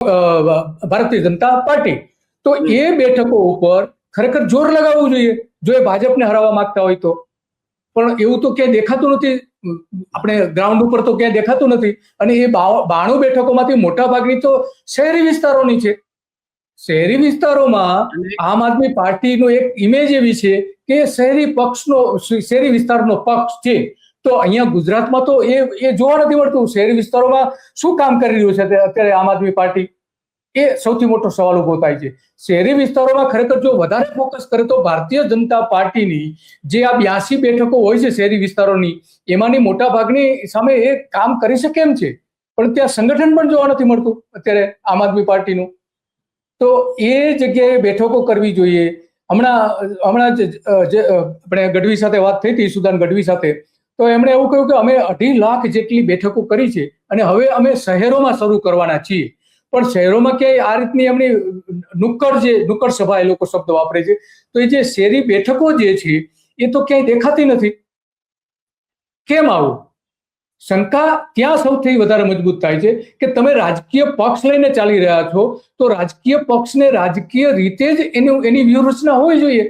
Bharatiya Janata party. તો એ બેઠકો ઉપર ખરેખર જોર લગાવવું જોઈએ જો એ ભાજપને હરાવવા માંગતા હોય તો. પણ એવું તો ક્યાંય દેખાતું નથી, આપણે ગ્રાઉન્ડ ઉપર તો ક્યાંય દેખાતું નથી. અને એ 92 બેઠકોમાંથી મોટા ભાગની તો શહેરી વિસ્તારોની છે. શહેરી વિસ્તારોમાં આમ આદમી પાર્ટીનો એક ઇમેજ એવી છે કે શહેરી વિસ્તારનો પક્ષ છે. તો અહીંયા ગુજરાતમાં તો એ જોવા નથી મળતું. શહેરી વિસ્તારોમાં શું કામ કરી રહ્યું છે અત્યારે આમ આદમી પાર્ટી, એ સૌથી મોટો સવાલ ઉભો થાય છે. શહેરી વિસ્તારોમાં ખરેખર જો વધારે ફોકસ કરે તો ભારતીય જનતા પાર્ટીની જે આ 82 બેઠકો હોય છે શહેરી વિસ્તારોની, એમાંની મોટા ભાગની સામે એ કામ કરી શકે એમ છે. પણ ત્યાં સંગઠન પણ જોવા નથી મળતું અત્યારે આમ આદમી પાર્ટીનું. તો એ જગ્યાએ બેઠકો કરવી જોઈએ. હમણાં જે આપણે ગઢવી સાથે વાત થઈ હતી, સુદાન ગઢવી સાથે, તો એમણે એવું કહ્યું કે અમે 2.5 લાખ જેટલી બેઠકો કરી છે અને હવે અમે શહેરોમાં શરૂ કરવાના છીએ. પણ શહેરોમાં ક્યાંય આ રીતની એમની નુક્કડ સભા એ લોકો શબ્દ વાપરે છે. તો એ જે શહેરી બેઠકો જે છે એ તો ક્યાંય દેખાતી નથી. કેમ આવું? શંકા ત્યાં સૌથી વધારે મજબૂત થાય છે કે તમે રાજકીય પક્ષ લઈને ચાલી રહ્યા છો, તો રાજકીય પક્ષને રાજકીય રીતે જ એની વ્યૂહરચના હોવી જોઈએ.